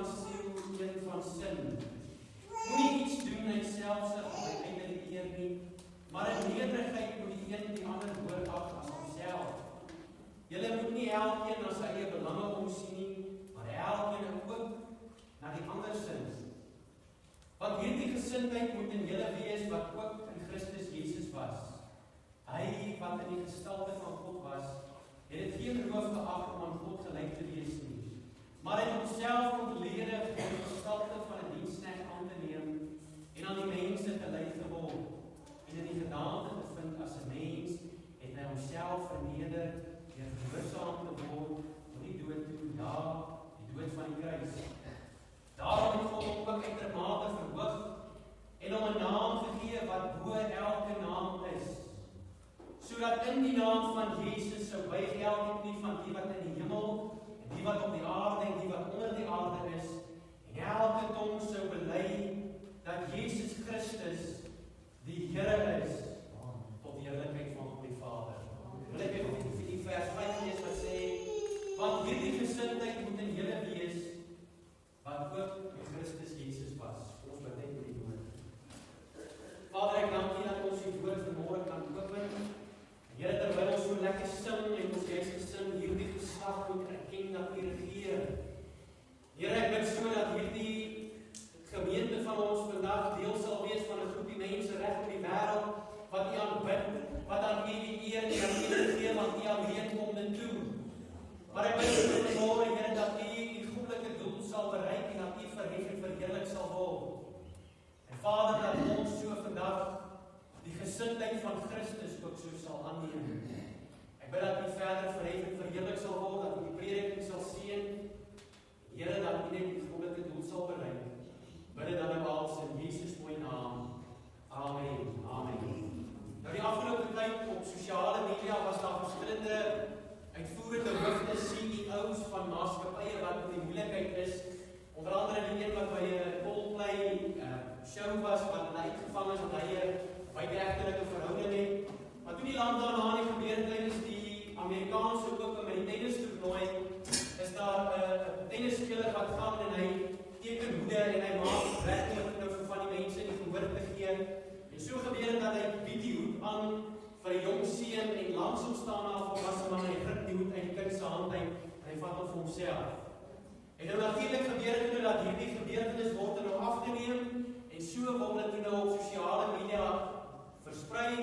van siel, een van sin. Moenie iets doen uit selfsug of uit uiterlike eer nie, maar in nederigheid moet die een die ander hoorag as homself. Julle moet nie elkeen na sy eie belange omsien nie, maar elkeen ook na die ander sin. Want hierdie gesindheid moet in julle wees wat ook in Christus Jesus was. Hy wat in die gestalte van God was, het dit geen roof geag om aan God gelyk te wees nie, maar het homself ontledig in die gestalte van 'n diensknegt aan te neem en aan die mense gelyk geword. En in die gedaante bevind as 'n mens, het hy homself verneder deur gehoorsaam te word tot die dood toe, ja, die dood van die kruis. Daarom het God hom ook uitermate verhoog en hom 'n naam gegee wat bo elke naam is, sodat in die naam van Jesus sou buig elke knie van die wat in die hemel en die wat op die aarde en die wat onder die aarde is, en elke tong sou bely dat Jesus Christus die Here is, tot die heerlikheid van God die Vader. Wil ek weer vir die vers 5 lees wat sê, want hierdie gesindheid moet in julle wees, wat ook in Christus Jesus was. Ons wat net met die woord. Vader, ek dank U dat ons die woord vanmôre kan open. Here, terwyl ons so lekker sing en ons juist gesing, hierdie geslag moet erken dat U regeer. Here, ek bid so dat hierdie gemeente van ons vandag deel sal wees van 'n groepie mense reg oor die wêreld wat U aanbid, wat aan U die eer en aan U gee, want U alleen kom dit toe. Maar ek bid so vanmôre, Here, dat U die goddelike doel sal bereik en dat U verhef en verheerlik sal word. En Vader, dat ons so vandag die gesindheid van Christus ook so sal aanneem. Ek bid dat U verder verhef en verheerlik sal word, dat U die prediking sal seën. Here, dat U net die goddelike doel sal bereik. Bid dit dan nou als in Jesus mooi naam. Amen. Amen. Nou die afgelope tyd op sosiale media was daar verskillende uitvoerende hoofde, CEO's van maatskappye wat in die moeilikheid is. Onder andere die een wat by 'n Coldplay show was, wat hulle uitgevang is, omdat hy 'n buiteegtelike verhouding het. Maar toe die land daarna nie gebeur het, tydens die Amerikaanse Open tennistoernooi, is daar 'n tennisspeler wat gaan en hy teken hoede en hy maak regtig nou vir van die mense die gehoor te gee. En so gebeur het dat hy bied die hoed aan vir 'n jong seun en langs hom staan daar 'n volwasse man en hy gryp die hoed uit die kind se hand uit en hy vat hom vir homself. En nou natuurlik gebeur dit dat hierdie gebeurtenis word nou afgeneem en so word dit nou op sosiale media versprei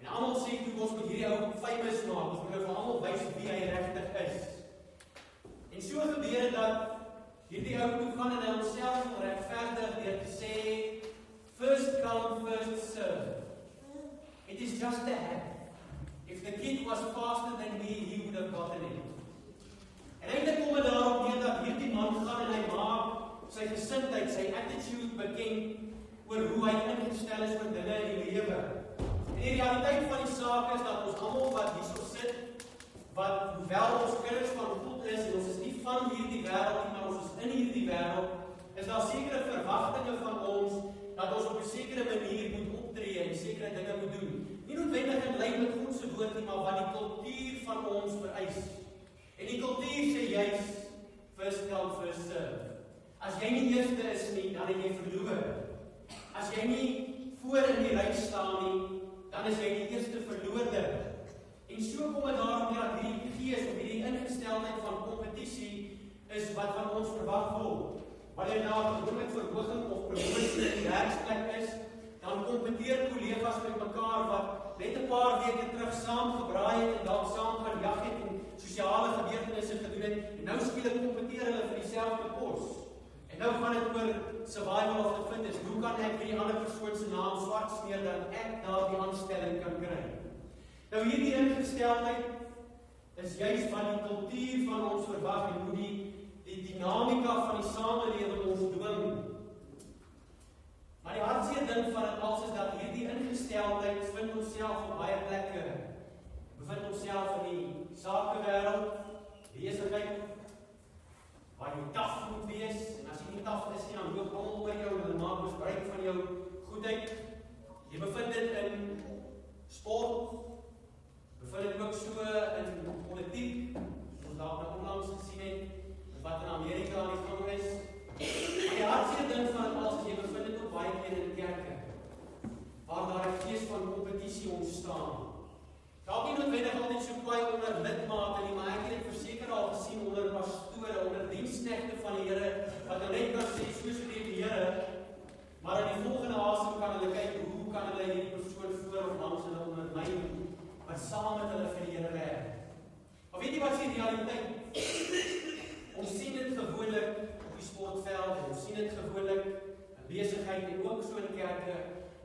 en almal sê toe ons moet hierdie ou famous maak, ons moet nou vir almal wys wie hy regtig is. En so gebeur dit dat hierdie ou toe gaan en hy homself regverdig deur te sê, first come, first serve. It is just a habit. If the kid was faster than me, he would have gotten it. En eintlik kom dit daarop neer dat hierdie man gaan en hy maak sy gesindheid, sy attitude bekend oor hoe hy ingestel is vir dinge in die lewe. En die realiteit van die saak is dat ons almal wat hierso sit, wat hoewel ons kinders van God is en ons is nie van hierdie wêreld nie, maar ons is in hierdie wêreld, is daar sekere verwagtinge van ons dat ons op 'n sekere manier moet optree en sekere dinge moet doen. Nie noodwendig in lyn met God se woord nie, maar wat die kultuur van ons vereis. En die kultuur sê juis first come, first serve. As jy nie eerste is nie, dan het jy verloor. As jy nie voor in die ry staan nie, dan is jy die eerste verloorder. En so kom dit daarop neer dat hierdie gees of hierdie ingesteldheid van kompetisie is wat van ons verwag word. Wanneer daar 'n gewoonlik verhoging of promosie in die werksplek is, dan kompeteer kollegas met mekaar wat net 'n paar weke terug saam gebraai het en dalk saam gaan jag het en sosiale gebeurtenisse gedoen het, en nou skielik kompeteer hulle vir dieselfde pos. En nou gaan dit oor survival of the fittest. Hoe kan ek vir die ander persoon se naam swart smeer dat ek daardie aanstelling kan kry? Nou hierdie ingesteldheid is juis wat die kultuur van ons verwag en hoe die dinamika van die samelewing ons dwing. Maar die hartseer ding van dit alles is dat hierdie ingesteldheid vind onsself op baie plekke. Bevind onsself in die sakewêreld, besigheid, waar jy taaf moet wees, en as jy nie taaf is nie, dan loop almal oor jou en hulle maak misbruik van jou goedheid. Jy bevind dit in sport, bevind dit ook so in politiek, ons daar nou onlangs gesien het, wat in Amerika aan die gang is. noodwendig altyd so kwaai onder lidmate nie, maar ek het dit verseker al gesien onder pastore, onder diensknegte van die Here, wat nou net kan sê, soos die Here, maar in die volgende asem kan hulle kyk, hoe kan hulle hierdie persoon voor of langs hulle ondermyn, wat saam met hulle vir die Here werk. Maar weet jy wat is die realiteit? Ons sien dit gewoonlik op die sportveld, ons sien dit gewoonlik in besigheid en ook so in kerke,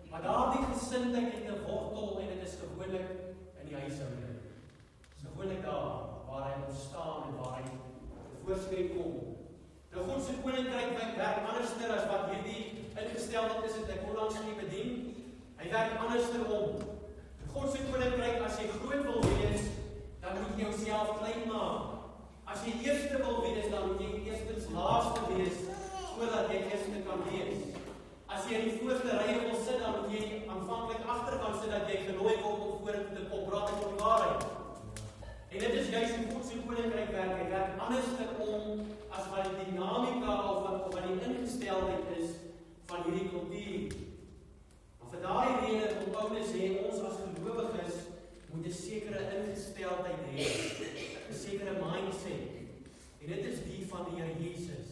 maar daardie gesindheid het 'n wortel en dit is gewoonlik in die huishouding. Dit is gewoonlik daar waar hy ontstaan en waar hy voorskyn kom. Nou God se koninkryk werk anderster as wat hierdie ingesteldheid is wat ek onlangs nie bedien. Hy werk anderster om. God se koninkryk, as jy groot wil wees, dan moet jy jouself klein maak. As jy eerste wil wees, dan moet jy eerstens laaste wees, voordat jy eerste kan wees. As jy in die voorste rye wil sit, dan moet jy aanvanklik agterkant sit, dat jy genooi word om vorentoe te kom, praat ek op die waarheid. En dit is juist hoe God se koninkryk werk. Hy werk anderster om, as wat die dinamika of wat die ingesteldheid is van hierdie kultuur. Maar vir daai rede wil Paulus sê, ons as gelowiges moet 'n sekere ingesteldheid hê, 'n sekere mindset. En dit is die van die Here Jesus.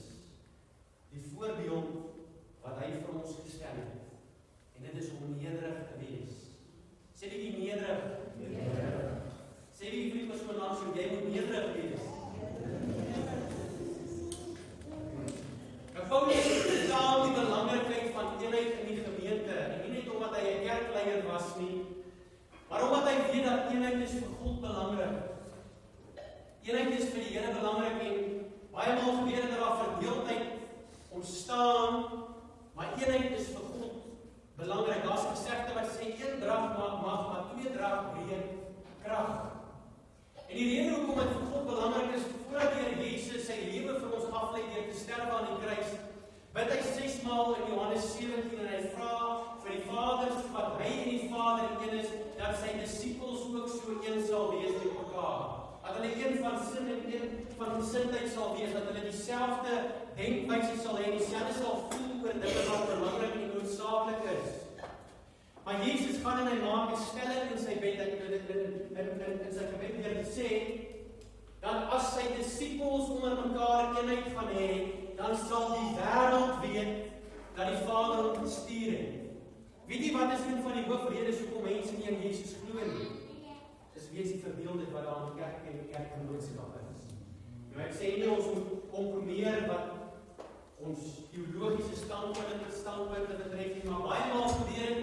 Die voorbeeld wat hy vir ons gestel het. En dit is om nederig te wees. Sê die nederig. Sê die vriend persoon langs jou, jy moet nederig wees. Paulus vertaal die belangrikheid van eenheid in die gemeente, en nie net omdat hy 'n kerkleier was nie, maar omdat hy weet dat eenheid is vir God belangrik. Eenheid is vir die Here belangrik en baie maal gebeur dat daar verdeeldheid ontstaan, maar eenheid is vir God belangrik. Daar's 'n gesegde wat sê een drag maak mag, maar twee drag breek krag. En die rede hoekom dit vir God belangrik is, voordat die Here Jesus sy lewe vir ons aflei deur te sterwe aan die kruis, bid hy 6 maal in Johannes 17 en hy vra vir die Vader, wat hy en die Vader een is, dat sy disippels ook so een sal wees met mekaar. Dat hulle een van sin en een van gesindheid sal wees, dat hulle dieselfde denkwyse sal hê, dieselfde sal voel oor dinge wat belangrik en noodsaaklik is. Maar Jesus gaan en hy maak 'n stelling in sy gebed, in sy gebed deur te sê, dat as sy disippels onder mekaar eenheid gaan hê, dan sal die wêreld weet dat die Vader hom gestuur het. Weet jy wat is een van die hoofredes hoekom mense nie in Jesus glo nie? Dis wees die verbeeldheid wat daar in kerk en kerkgenootskap is. Nou ek sê nie ons moet kompromieer wat ons teologiese standpunte betref nie, maar baie maal gebeur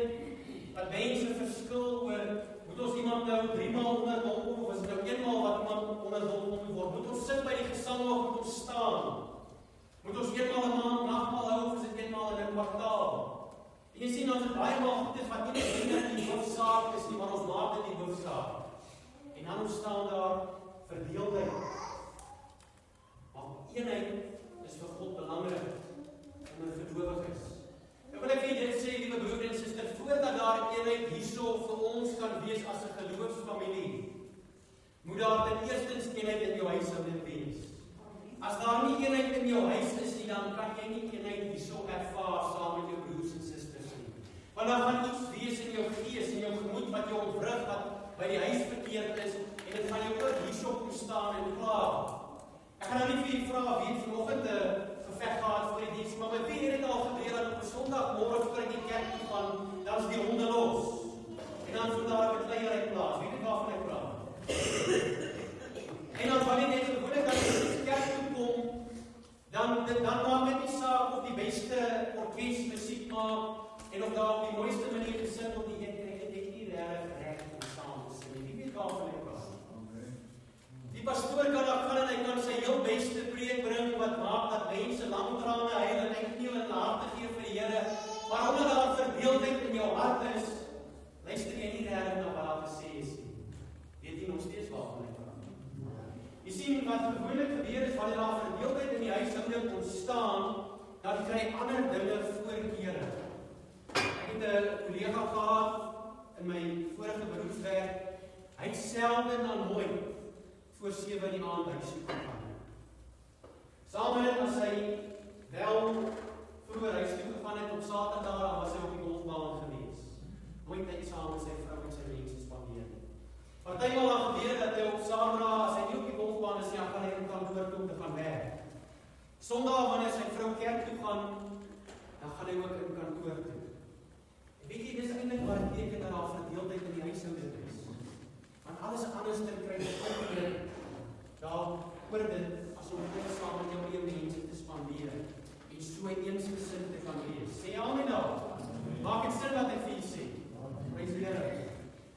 dat mense verskil oor, moet ons iemand nou 3 maal onderhou kom, of is dit nou 1 maal wat iemand onderhou moet word? Moet ons sit by die gesang of moet ons staan? Moet ons 1 maal 'n maand nagmaal hou of is dit 1 maal in 'n kwartaal? En jy sien ons het baie maal goed is wat nie net die hoofsaak is nie, maar ons maak dit die hoofsaak. En dan ontstaan daar verdeeldheid. Maar eenheid is vir God belangrik onder gelowiges. En wil ek dit sê, liewe broer en suster, voordat daar eenheid hierso vir ons kan wees as 'n geloofsfamilie, moet daar ten eerstens eenheid in jou huishouding wees. As daar nie eenheid in jou huis is nie, dan kan jy nie eenheid hierso ervaar saam met jou broers en susters nie. Want daar gaan iets wees in jou gees en jou gemoed wat jou ontwrig, wat by die huis verkeerd is, en dit gaan jou ook hierso kom staan en klaar. Ek gaan nou nie vir julle vra wie vanoggend 'n geveg gehad voor die diens, maar met wie het dit al gebeur dat op 'n Sondagmôre voor die kerk toe gaan, dan is die honde los. En dan voel daar 'n kleiery plaas. Weet jy waarvan ek praat? En dan wanneer jy gewoonlik dat jy die kerk toe kom, dan maak dit nie saak of die beste orkes musiek maak en of daar op die mooiste manier gesing word, die een kry dit nie reg om saam te sing. Wie weet waarvan ek praat? Die pastoor kan daar gaan en hy kan sy heel beste preek bring wat maak dat mense lang trane huil en uitkniel en harte gee vir die Here, maar omdat daar verdeeldheid in jou hart is, luister jy nie reg na wat daar gesê is nie. Weet jy nog steeds waarvan ek praat? Jy sien wat gewoonlik gebeur is wanneer daar verdeeldheid in die huishouding ontstaan, dan kry ander dinge voorkeure. Ek het 'n kollega gehad in my vorige beroepswerk. Hy het selde dan nooit voor 7 in die aand huis toe gegaan. Saam met as hy wel vroeër huis toe gegaan het op Saterdag, dan was hy op die golfbaan gewees. Nooit tyd saam met sy vrou en sy mense spandeer nie. Partymal beteken dat daar verdeeldheid in die huishouding is. Want alles anders te kry meer daar oor dit as om net saam met jou eie mense te spandeer en so eensgesind te kan wees. Sê amen daar. Maak dit sin wat ek vir julle sê. Prys die Here.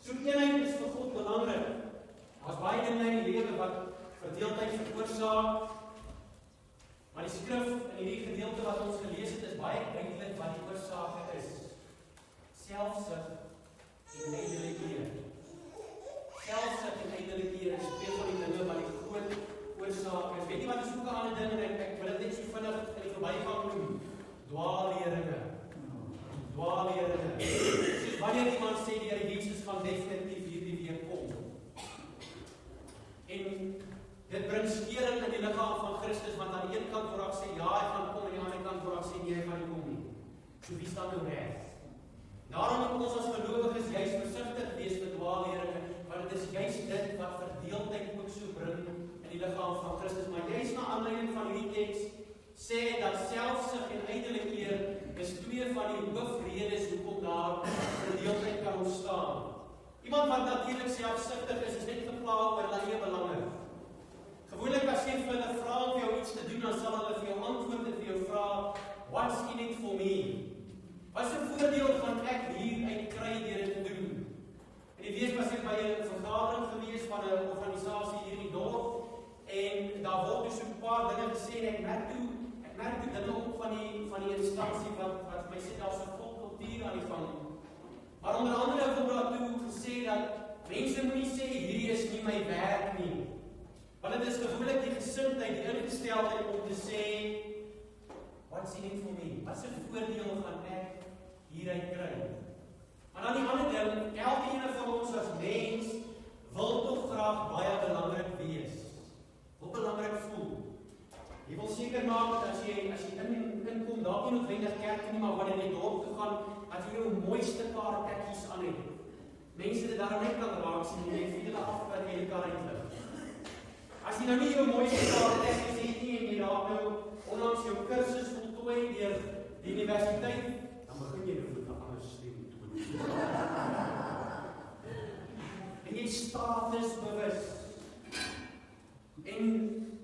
So eenheid is vir God belangrik. Daar's baie dinge in die lewe wat verdeeldheid veroorsaak. Maar die skrif in hierdie gedeelte wat ons gelees het is baie duidelik wat die oorsake is. Selfsug en ydelike eer. Selfsug en ydelike eer is twee van die dinge wat die groot oorsaak is. Weet jy wat is ook 'n ander ding en ek wil dit net so vinnig in die verbygang noem. Dwaalleringe. Dwaalleringe. Soos wanneer iemand sê die Here Jesus gaan definitief hierdie week kom. En dit bring skeuring in die liggaam van Christus, want aan die een kant word ek sê ja, hy gaan kom en aan die ander kant word ek sê nee, hy gaan nie kom nie. So wie staan nou reg? Daarom moet ons as gelowiges juis versigtig wees met dwaalleringe, want dit is juis dit wat verdeeldheid ook so bring in die liggaam van Christus. Maar juis na aanleiding van hierdie teks sê dat selfsug en ydelike eer is twee van die hoofredes hoekom daar verdeeldheid kan ontstaan. Iemand wat natuurlik selfsugtig is net gepla oor hulle eie belange. Gewoonlik as jy vir hulle vra om jou iets te doen, dan sal hulle vir jou antwoord en vir jou vra, what's in it for me? Wat is 'n voordeel gaan ek hier uit kry deur dit te doen? En die week was ek by 'n vergadering gewees van 'n organisasie hier in die dorp en daar word dus 'n paar dinge gesê en ek merk toe dinge op van die instansie wat vir my sê daar's 'n vol kultuur aan die gang. Maar onder andere word daar toe gesê dat mense moenie sê hierdie is nie my werk nie. Want dit is gewoonlik die gesindheid, die ingesteldheid om te sê, what's in it for me? Wat 'n voordeel gaan ek hieruit kry? Maar dan die ander ding, elkeen van ons as mens wil tog graag baie belangrik wees. Wil belangrik voel. Jy wil seker maak dat as jy inkom, dalk nie noodwendig kerk nie, maar wanneer jy dorp toe gaan, dat jy jou mooiste paar tekkies aan het. Mense dit daar net kan raak sien en jy voel hulle af wat jy kan uitlig. As jy nou nie jou mooiste paar tekkies het nie en jy raak nou onlangs jou kursus voltooi deur die universiteit, dan begin jy nou met 'n ander stem toon. En jy statusbewus. En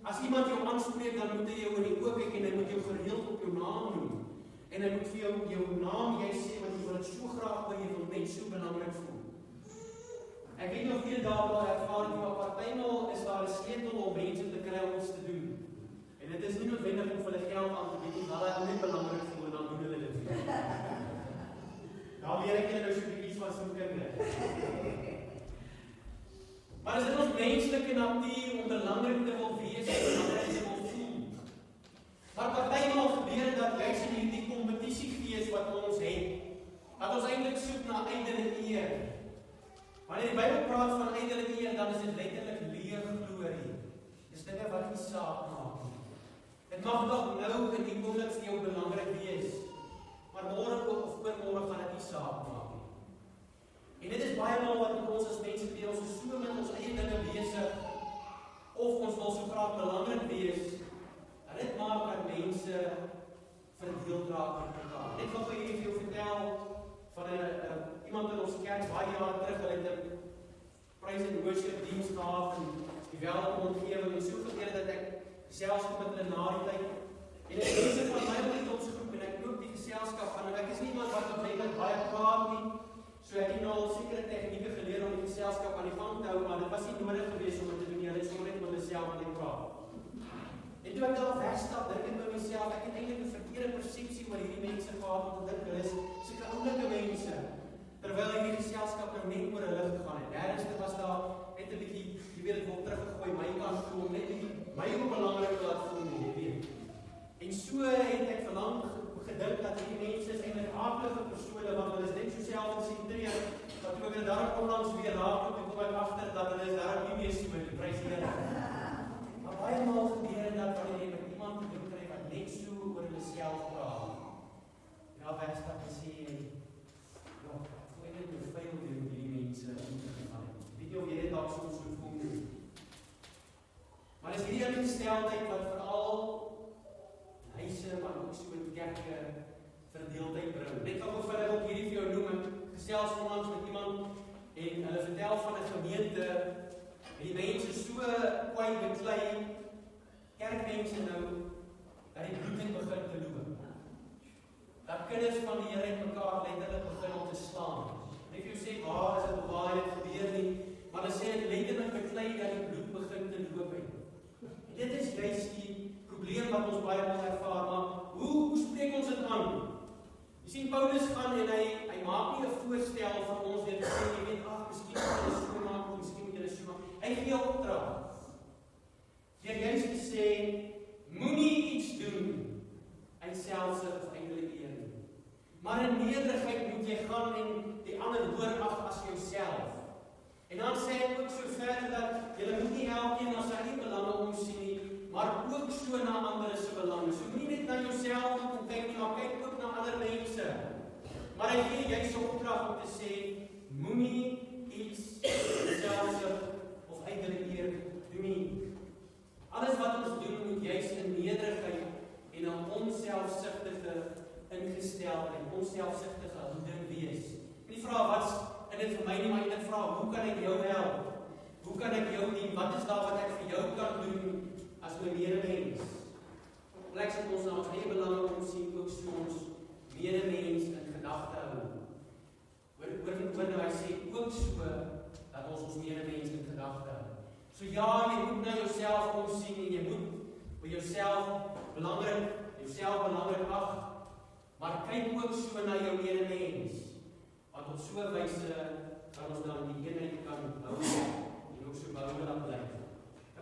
as iemand jou aanspreek, dan moet hy jou in die oë kyk en hy moet jou gereeld op jou naam noem. En hy moet vir jou naam jy sê want jy wil dit so graag by jy wil net so belangrik voel. Ek weet nie of julle daar ervaar het, maar partymal is daar 'n sleutel om mense te kry om iets te doen. En dit is nie noodwendig om hulle geld aan te bied nie, maar hulle net belangrik voel en dan doen hulle dit. Nou leer ek julle nou so 'n bietjie van so 'n kinders. Maar is dit ons menslike natuur om belangrik te wil wees en belangrik te wil voel? Maar partymal gebeur dat juis in hierdie kompetisiegees wat ons het, dat ons eintlik soek na ydelike eer. Wanneer die Bybel praat van ydelike eer, dan is dit letterlik leë glorie. Dis dinge wat nie saak maak nie. Dit mag dalk nou in die oomblik vir jou belangrik wees, maar môre of oormôre gaan dit nie saak maak nie. En dit is baie maal wat met ons as mense gebeur, ons is so met ons eie dinge besig, of ons wil so graag belangrik wees, en dit maak dat mense verdeeld raak met mekaar. Net wat ek vir jou vertel van iemand in ons kerk baie jare terug, hulle het 'n praise and worship diens gehad en die welkom omgewing en so gebeur dat ek selfs kom met hulle na die tyd. En ek mense van my ons groep en ek loop die geselskap van en ek is nie iemand wat opwekend baie praat nie. So ek het nou al sekere tegnieke geleer om die geselskap aan die gang te hou, maar dit was nie nodig geweest om dit te doen nie. Hulle het sommer net met myself aan die praat. En toe ek daar wegstap, dink ek by myself, ek het eintlik 'n verkeerde persepsie oor hierdie mense gehad, want ek dink hulle is seker oulike mense, terwyl hierdie geselskap nou net oor hulle gegaan het. Derdens was daar net 'n bietjie, jy weet, dit word teruggegooi my kant toe om net bietjie my ook belangrik te laat voel, jy weet. En so het ek verlang gedink dat hierdie mense is eintlik aardige persone, want hulle is net so selfgesentreerd, dat toe ek dit daar onlangs weer raak, en kom ek agter dat hulle is daar nie meer sien met die prys hier. Maar baie maal gebeur dat wanneer jy met iemand te doen kry wat net so oor hulle self praat, en al wegstap en sê, ja, ek voel net hoe veel doen hierdie mense in die geval. Weet jy of jy dit dalk soms so voel nie? Maar is hierdie ingesteldheid wat veral huise, maar ook so in kerke verdeeldheid bring. Net wat ek vir julle op hierdie vir jou noem, gesels onlangs met iemand en hulle vertel van 'n gemeente en die mense so kwai beklei, kerkmense nou, dat die bloed het begin te loop. Dat kinders van die Here het mekaar letterlik begin om te slaan. En ek sê, waar is dit, waar het gebeur nie, maar hulle sê dit letterlik beklei dat die bloed begin te loop het. En dit is juist die probleem wat ons baie moet ervaar, maar hoe spreek ons dit aan? Jy sien, Paulus gaan en hy maak nie 'n voorstel vir ons net sê, jy weet, miskien moet jy so maak, miskien moet jy so maak. Hy gee 'n opdrag. Deur juist te sê, moenie iets doen uit selfsug of enkele eer nie. Maar in nederigheid moet jy gaan en die ander hoër ag as jouself. En dan sê hy ook so verder dat jy moet nie elkeen na sy eie belange omsien nie, maar ook so na ander se belange. So nie net na jouself om kyk nie, maar kyk ook na ander mense. Maar hy gee jy so opdrag om te sê, moenie iets selfsug of eie eer doen nie. Alles wat ons doen moet juist in nederigheid en 'n onselfsugtige ingesteldheid, onselfsugtige houding wees. Nie vra wat's in dit vir my nie, maar net vra, hoe kan ek jou help? Hoe kan ek jou dien? Wat is daar wat ek vir jou kan doen as my medemens? Plek dat ons na ons eie belange omsien, ook so ons medemens in gedagte hou. Hoor nou, hy sê ook so dat ons medemens in gedagte hou. So ja, jy moet na jouself omsien en jy moet vir jouself belangrik ag, maar kyk ook so na jou medemens, want op so 'n wyse kan ons dan die eenheid kan hou en ook so bouend bly.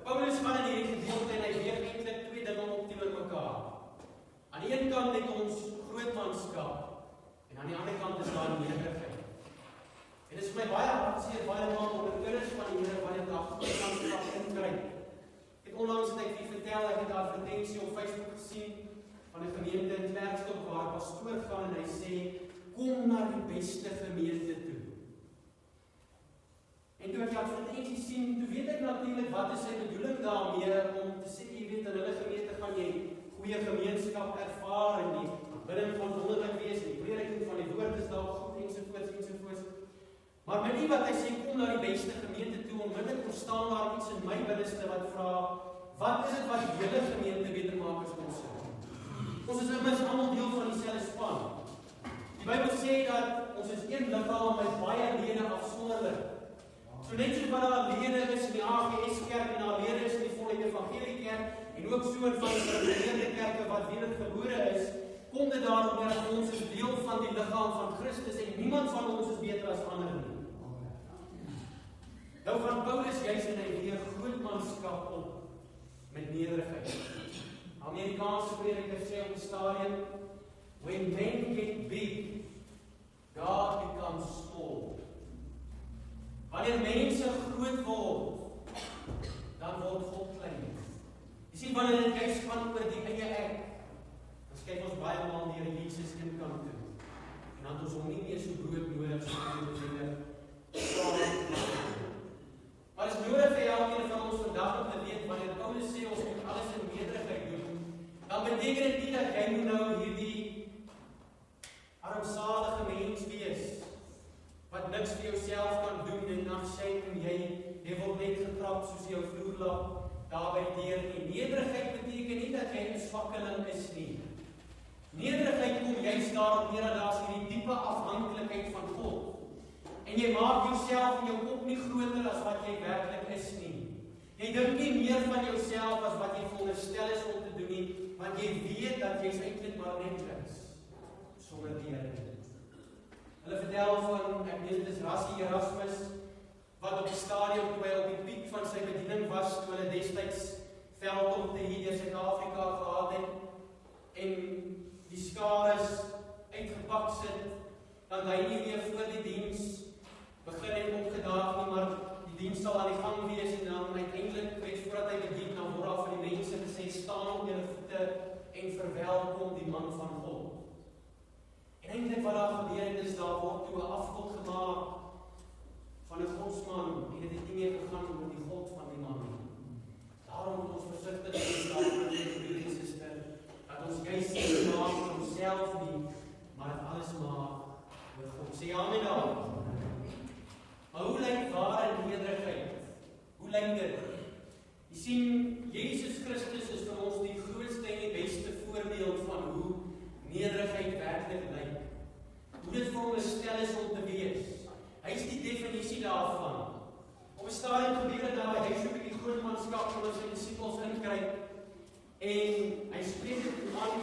Paulus gaan in hierdie gedeelte en hy weeg eintlik twee dinge op teenoor mekaar. Aan die een kant het ons grootmanskap en aan die ander kant is daar nederigheid. En dit is vir my baie hartseer, baie maal onder kinders van die Here wanneer daar grootmanskap inkry. Ek het onlangs net vir vertel, ek het 'n advertensie op Facebook gesien van 'n gemeente in Klerksdorp waar 'n pastoor gaan en hy sê, kom na die beste gemeente toe. En toe ek die advertensie sien, toe weet ek natuurlik wat is sy bedoeling daarmee om te sê, jy weet, in hulle gemeente gaan jy goeie gemeenskap ervaar en die bidding van wonderlik wees en die prediking van die woord is daar goed ensovoorts. Maar met nie wat hy sê, kom na die beste gemeente toe, onmiddellik ontstaan daar iets in my binneste wat vra, wat is dit wat die hele gemeente beter maak as ons? Ons is immers almal deel van dieselfde span. Die Bybel sê dat ons is een liggaam met baie lede afsonderlik. So net so wat daar lede is in die AGS kerk en daar lede is in die volle evangelie kerk en ook so in van die gereformeerde kerke wat wedergebore is, kom dit daarop neer dat ons is deel van die liggaam van Christus en niemand van ons is beter as ander nie. Nou van Paulus juist en hy weer grootmanskap op met nederigheid. Amerikaanse prediker sê op die stadium, when men get big, God becomes small. Wanneer mense groot word, dan word God klein. Jy sien, wanneer dit juist gaan oor die eie ek, dan skryf ons baie maal die Here Jesus in kant toe. En dan het ons hom nie meer so groot nodig so maar is nodig vir elkeen van ons vandag om te weet, wanneer Paulus sê ons moet alles in nederigheid doen, dan beteken dit nie dat jy moet nou hierdie armsalige mens wees, wat niks vir jouself kan doen en dan sê jy word net getrap soos jou vloerlap daarby deur nie. Nederigheid beteken nie dat jy 'n swakkeling is nie. Nederigheid kom juist daarop neer dat daar is hierdie diepe afhanklikheid van God. En jy maak jouself en jou kop nie groter as wat jy werklik is nie. Jy dink nie meer van jouself as wat jy veronderstel is om te doen nie, want jy weet dat jy eintlik maar net is sonder die Here. Hulle vertel van, ek weet dit is Rassie Erasmus, wat op die stadium toe hy op die piek van sy bediening was, toe hulle destyds veldtogte hier deur Suid-Afrika gehad het, en die skares uitgepak sit, dan hy nie meer voor die diens begin het opgedaag nie, maar die diens sal aan die gang wees, en dan uiteindelik, weet voordat hy bedien, dan word daar vir die mense gesê, staan op julle voete en verwelkom die man van God. En eintlik wat daar gebeur het is, daar word toe 'n afgod gemaak van 'n godsman, en dit het nie meer gegaan oor die God van die man. Daarom moet ons versigtig wees daaroor, broer en suster, dat ons juist nie maak vir onsself nie, maar dat alles maak oor God. Sê amen daar. Maar hoe lyk ware nederigheid? Hoe lyk dit? Jy sien, Jesus Christus is vir ons die grootste en die beste voorbeeld van hoe nederigheid werklik lyk. Hoe dit vir hom bestel is om te wees. Hy is die definisie daarvan. Op 'n stadium gebeur dit daar, hy soek die grootmanskap van sy disippels inkry en hy spreek dit aan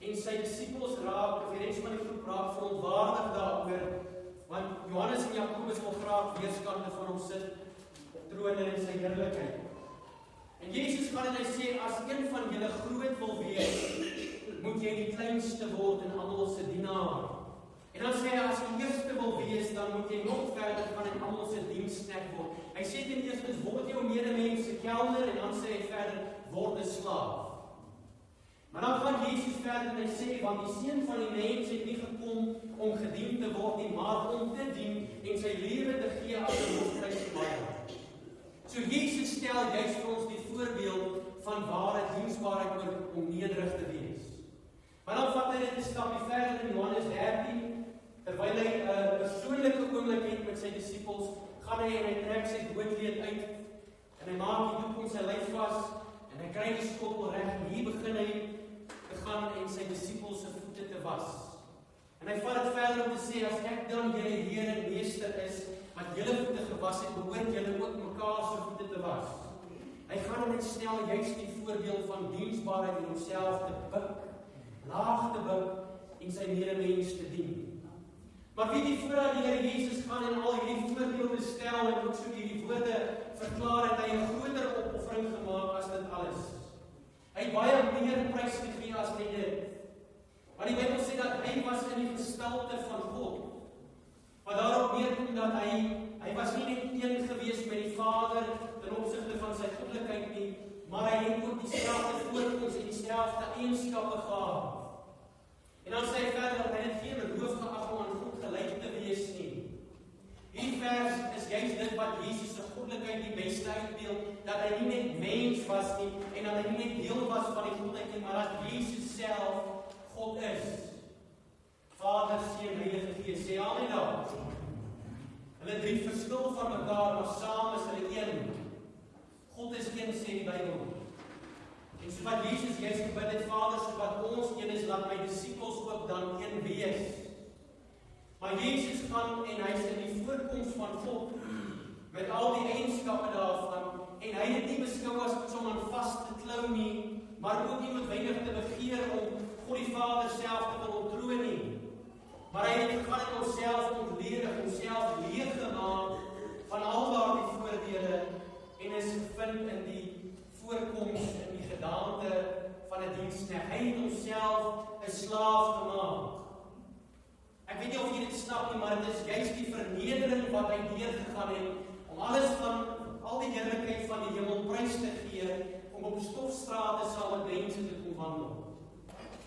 en sy disippels raak, of die res van die groep raak verontwaardig daaroor, want Johannes en Jakobus wil graag weerskante van hom sit op trone in sy heerlikheid. En Jesus gaan en hy sê, as een van julle groot wil wees, moet jy die kleinste word en almal se dienaar. En dan sê hy, as jy eerste wil wees, dan moet jy nog verder gaan en almal se diensknegt word. Hy sê ten eerste, word jou medemens se kelner, en dan sê hy verder, word 'n slaaf. Maar dan gaan Jesus verder en hy sê, want die Seun van die Mens het nie gekom om gedien te word nie, maar om te dien en sy lewe te gee as 'n losprys vir baie. So Jesus stel juist vir ons die voorbeeld van ware diensbaarheid oor om nederig te wees. Maar dan vat hy dit 'n stapie verder in Johannes 13, terwyl hy 'n persoonlike oomblik het met sy disippels, gaan hy en hy trek sy doodkleed uit en hy maak die doek om sy lyf vas en hy kry die skoppel reg en hier begin hy te gaan en sy disippels se voete te was. En hy vat dit verder om te sê, as ek dan julle Heer en Meester is, wat julle voete gewas het, behoort julle ook mekaar se voete te was. Hy gaan en hy stel juist die voorbeeld van diensbaarheid en homself te buig, laag te buig en sy medemens te dien. Maar weet jy, voordat die Here Jesus gaan en al hierdie voorbeelde stel en ook so hierdie woorde verklaar, het hy 'n groter opoffering gemaak as dit alles. Hy het baie meer prys gegee as net dit. Want die Bybel sê dat hy was in die gestalte van God. Wat daarop neerkom dat hy was nie net een gewees met die Vader ten opsigte van sy goddelikheid nie, maar hy het ook dieselfde voorkoms en dieselfde eienskappe gehad. En dan sê hy verder dat hy dit geen roof geag om aan God gelyk te wees nie. Hierdie vers is juist dit wat Jesus se goddelikheid die beste uitbeeld, dat hy nie net mens was nie en dat hy nie net deel was van die goddelikheid nie, maar dat Jesus self God is. Vader, Seun, Heilige Gees, sê amen daar. Hulle drie verskil van mekaar, maar saam is hulle een. God is een, sê die Bybel. En so wat Jesus juist gebid het, Vader, so wat ons een is, laat my disippels ook dan een wees. Maar Jesus gaan en hy is in die voorkoms van God, met al die eienskappe daarvan, en hy het nie beskou as iets om aan vas te klou nie, maar ook nie noodwendig te begeer om God die Vader self te wil ontroon nie. Maar hy het gegaan en homself ontledig, homself leeg gemaak van al daardie voordele en is gevind in die voorkoms, in die gedaante van 'n diensknegt. Hy het homself 'n slaaf gemaak. Ek weet nie of jy dit snap nie, maar dit is juist die vernedering wat hy deurgegaan het, om alles van, al die heerlikheid van die hemel prys te gee, om op stofstrate saam met mense te kom wandel.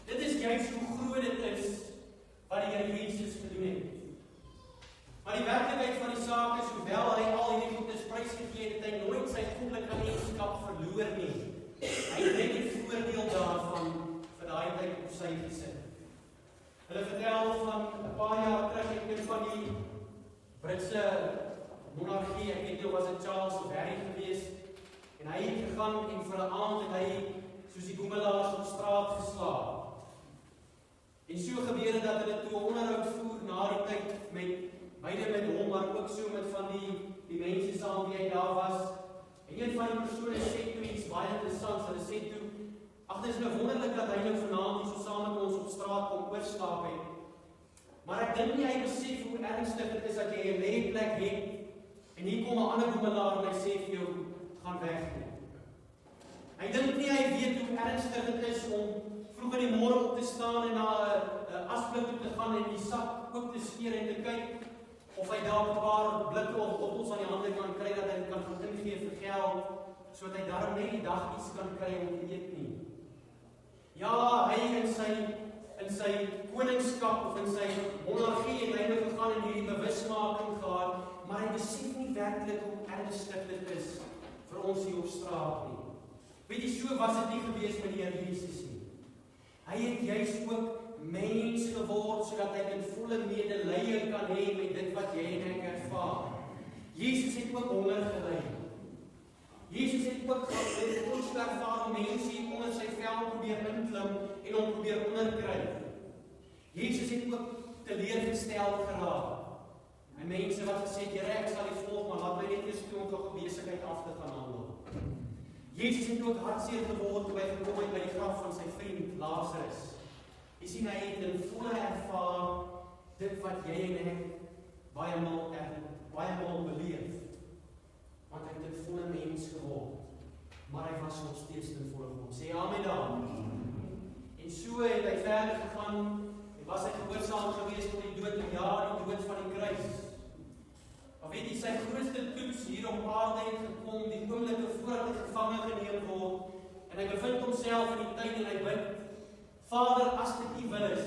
Dit is juist hoe groot dit is, wat die Here Jesus gedoen het. Maar die werklikheid van die saak is, hoewel hy al hierdie goedes prys gegee het, hy nooit sy goddelike eienskap verloor nie. Hy het net die voordeel daarvan vir daai tyd op sy gesit. Hulle vertel van 'n paar jaar terug, ek weet van die Britse monargie, ek weet nie of was dit Charles of Harry gewees, en hy het gegaan en vir 'n aand het hy soos die boemelaars op straat geslaap. En so gebeur het dat hulle toe 'n onderhoud voer na die tyd beide met hom, maar ook so met van die mense saam wie hy daar was. En een van die persone sê toe iets baie interessants. Hulle sê toe, ag, dit is nou wonderlik dat hy nou vanaand hier so saam met ons op straat kom oorslaap het. Maar ek dink nie hy besef hoe ernstig dit is dat jy 'n lêplek het en hier kom 'n ander boemelaar en hy sê vir jou, gaan weg nie. Hy dink nie hy weet hoe ernstig dit is om vroeg in die môre op te staan en na 'n asblik toe te gaan en die sak oop te skeer en te kyk of hy daar 'n paar blikke of bottels aan die hande kan kry dat hy kan gaan ingee vir geld, sodat hy daarom net die dag iets kan kry om te eet nie. Ja, hy in sy koningskap of in sy monargie het hy nou gegaan en hierdie bewusmaking gehad, maar hy besef nie werklik hoe ernstig dit is vir ons hier op straat nie. Weet jy, so was dit nie gewees met die Here Jesus nie. Hy het juist ook mens geword sodat hy met volle medelee kan hê met dit wat jy en ek ervaar. Jesus het ook honger gelei. Jesus het ook ons ervaar mense hier onder sy vel probeer inklim en hom probeer onderkry. Jesus het ook teleurgestel geraak. En mense wat gesê het, Here, ek sal U volg, maar laat my net eers toe om tog besigheid af te gaan handel. Jesus het ook hartseer geword toe hy gekom het by die graf van sy vriend Lazarus. Jy sien, hy het in volle ervaar dit wat jy en ek baie maal beleef. Want hy het 'n volle mens geword. Maar hy was nog steeds in volle God. Sê amen daar. En so het hy verder gegaan. En was hy gehoorsaam gewees tot die dood, ja, die dood van die kruis. Maar weet jy, sy grootste toets hier op aarde het gekom, die oomblikke voordat hy gevange geneem word, en hy bevind homself in die tuin en hy bid, Vader, as dit U wil is,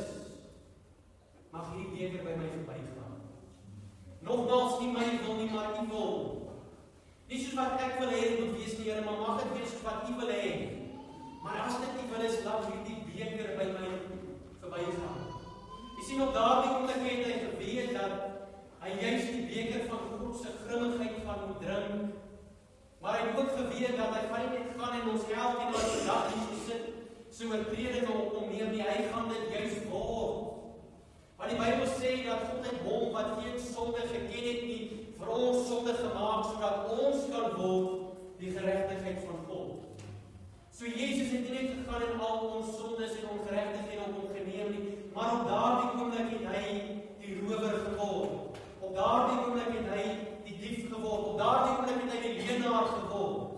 mag hierdie beker by my verbygaan. Nogmaals, nie my wil nie, maar U wil. Nie soos wat ek wil hê moet wees nie, Here, maar mag dit wees soos wat U wil hê. Maar as dit U wil is, laat hierdie beker by my verbygaan. Jy sien, op daardie oomblik het hy geweet dat hy juist die beker van God se grimmigheid gaan moet drink. Maar hy het ook geweet dat hy gaan nie net gaan en ons elkeen wat vandag hier sit, so 'n preding op hom neem nie, hy gaan dit juist word. Want die Bybel sê dat God het hom wat geen sonde geken het nie, vir ons sonde gemaak, sodat ons kan word die geregtigheid van God. So Jesus het nie net gegaan en al ons sondes en ongeregtighede op hom geneem nie, maar op daardie oomblik het hy die rower geword. Op daardie oomblik het hy die dief geword. Op daardie oomblik het hy die leenaar geword.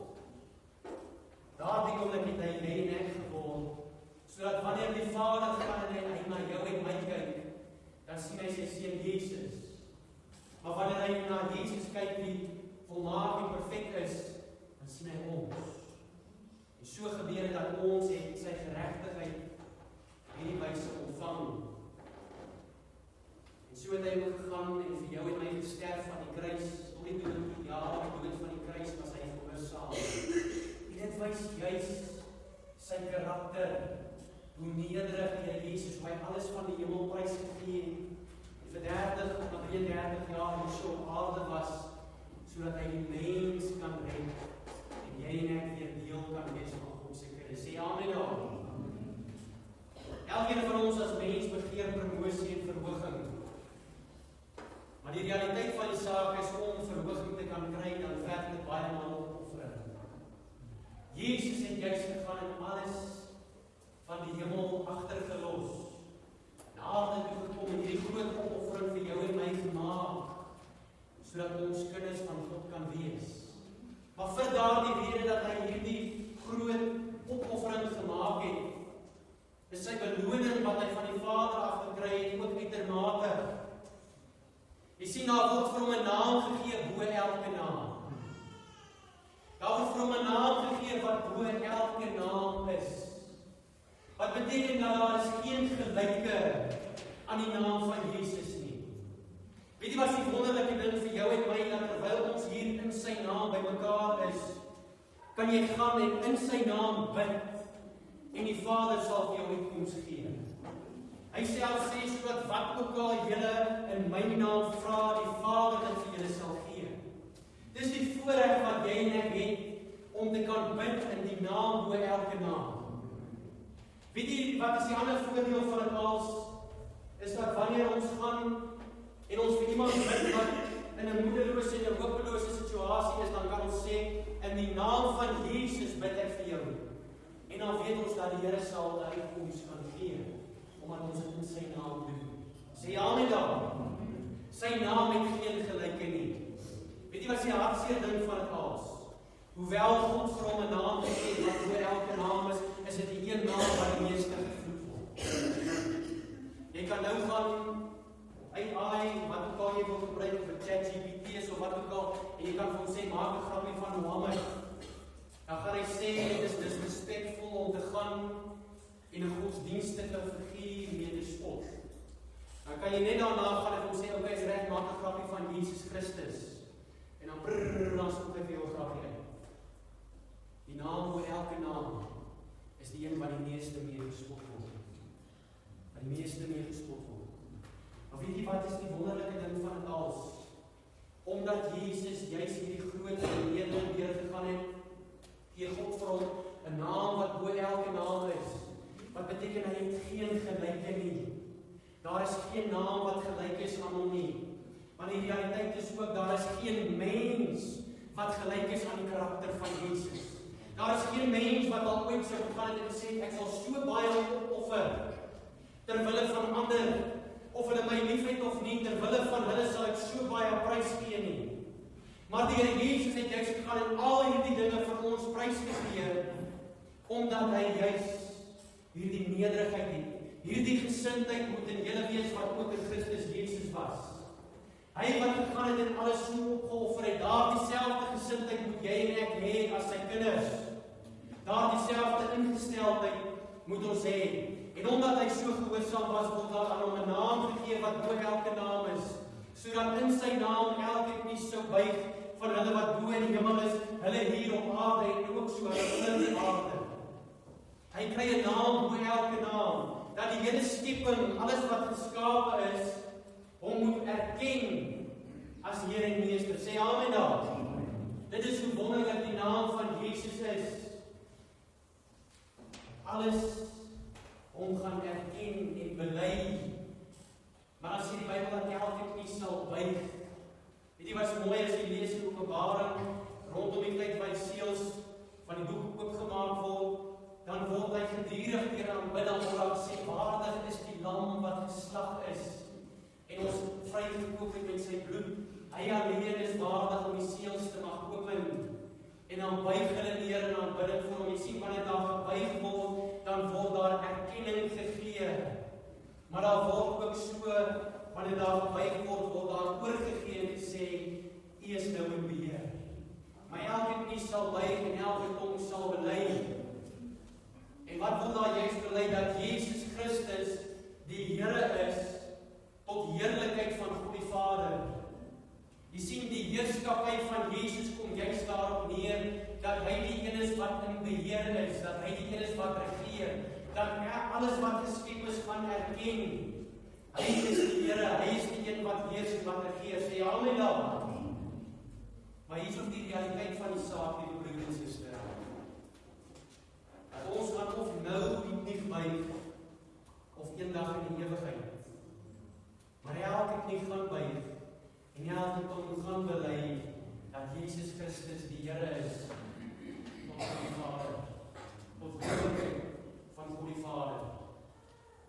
Daardie oomblik het hy jy en ek geword, sodat wanneer die Vader gaan en hy na jou en my kyk, dan sien hy sy seun Jesus. Maar wanneer hy na Jesus kyk wie volmaak en perfek is, dan sien hy ons. En so gebeur dit dat ons het sy geregtigheid hierdie wyse ontvang. En so het hy ook gegaan en vir jou en my gesterf aan die kruis, tot die dood, ja, die dood van die kruis was hy gehoorsaam. En dit wys juis sy karakter, hoe nederig die Here Jesus, hoe hy alles van die hemel prys gegee het, en vir 30 of 33 jaar hier so op aarde was, sodat hy die mens kan red, en jy en ek weer deel kan wees van God se kudde. Sê amen daar. Elkeen van ons as mens begeer promosie en verhoging. Maar die realiteit van die saak is om verhoging te kan kry, dan verg dit baie maal opoffering. Jesus het juist gegaan en alles van die hemel agtergelos. Na aarde toe gekom en hierdie groot opoffering vir jou en my gemaak, sodat ons kinders van God kan wees. Maar vir daardie rede dat hy hierdie groot opoffering gemaak het, is sy beloning wat hy van die Vader af gekry het, ook uitermate. Jy sien, daar word vir hom 'n naam gegee bo elke naam. Daar word vir hom 'n naam gegee wat bo elke naam is. Wat beteken dat daar is geen gelyke aan die naam van Jesus nie. Weet jy wat die wonderlike ding vir jou en my, dat terwyl ons hier in sy naam bymekaar is, kan jy gaan en in sy naam bid, en die Vader sal vir jou uitkoms gee. Hy self sê, sodat wat ook al julle in my naam vra, die Vader dit vir julle sal gee. Dis die voorreg wat jy en ek het, om te kan bid in die naam bo elke naam. Weet jy, wat is die ander voordeel van dit alles? Is dat wanneer ons gaan, en ons vir iemand bid wat in 'n moedelose en 'n hopelose situasie is, dan kan ons sê, in die naam van Jesus bid ek vir jou. En dan weet ons dat die Here sal 'n uitkoms kan gee, omdat ons dit in sy naam doen. Sê amen daar. Sy naam het geen gelyke nie. Weet jy wat die hartseer ding van dit alles? Hoewel God vir hom 'n naam gegee het wat bo elke naam is dit die een naam wat die meeste gevloek word. Jy kan nou gaan AI, wat ook al jy wil gebruik vir ChatGPT of wat ook al, en jy kan vir hom sê, maak 'n grapie van Mohammed. Dan gaan hy sê, dit is disrespekvol om te gaan en 'n godsdienstige figuur mee te spot. Dan kan jy net daarna gaan en hom sê, okay, is reg, maak 'n grapie van Jesus Christus. En dan spot hy vir jou 'n grapie uit. Die naam oor elke naam is die een wat die meeste mee gespot word. dat die meeste mee gespot word. Maar weet jy wat is die wonderlike ding van dit alles? Omdat Jesus juis hierdie groot vernedering deurgegaan het, gee God vir hom 'n naam wat bo elke naam is. Wat beteken hy het geen gelyke nie. Daar is geen naam wat gelyk is aan hom nie. Want die realiteit is ook, daar is geen mens wat gelyk is aan die karakter van Jesus. Daar is geen mens wat al ooit sou gegaan het en gesê, ek sal so baie opoffer terwille van ander, of hulle my liefhet of nie, terwille van hulle sal ek so baie prys gee nie. Maar die Here Jesus het juist gegaan en al hierdie dinge vir ons prys gegee, omdat hy juist hierdie nederigheid het, hierdie gesindheid moet in julle wees wat ook in Christus Jesus was. Hy wat gegaan het en alles so opgeoffer het, daar dieselfde gesindheid moet jy en ek hê as sy kinders. Daar dieselfde ingesteldheid moet ons hê. En omdat hy so gehoorsaam was, word daar aan hom 'n naam gegee wat bo elke naam is, sodat in sy naam elke knie sou buig van hulle wat bo in die hemel is, hulle hier op aarde en ook so hulle in die aarde. Hy kry 'n naam bo elke naam, dat die hele skepping, alles wat geskape is, hom moet erken as Heer en Meester. Sê amen daar. Dit is hoe wonderlik die naam van Jesus is. Alles hom gaan erken en bely. Maar as jy die Bybel dat elke knie sal buig. Weet jy wat is mooi as jy lees in Openbaring, rondom die tyd waar die seels van die boek oopgemaak word, dan word hy gedurig deur aanbid, dan word daar gesê, waardig is die lam wat geslag is en ons vrygekoop het met sy bloed. Hy alleen is waardig om die seels te mag open. En dan buig hulle neer en dan bid vir hom. Jy sien, wanneer daar gebuig word, dan word daar erkenning gegee. Maar daar word ook so, wanneer daar gebuig word, word daar oorgegee en gesê, U is nou in beheer. Maar elke knie sal buig en elke tong sal bely. En wat wil daar juist bely? Dat Jesus Christus die Here is, tot heerlikheid van God die Vader. Jy sien, die heerskappy van Jesus kom juist daarop neer, dat hy die een is wat in beheer is, dat hy die een is wat regeer, dat alles wat geskep is gaan erken. Hy is die Here, hy is die een wat heers en wat regeer. Sê amen daar. Maar hier is ook die realiteit van die saak, die broer en suster. Dat ons gaan of nou die knie buig, of eendag in die ewigheid. Maar elke knie gaan buig, en elke tong gaan bely, dat Jesus Christus die Here is, tot God die Vader, tot heerlikheid van God die Vader.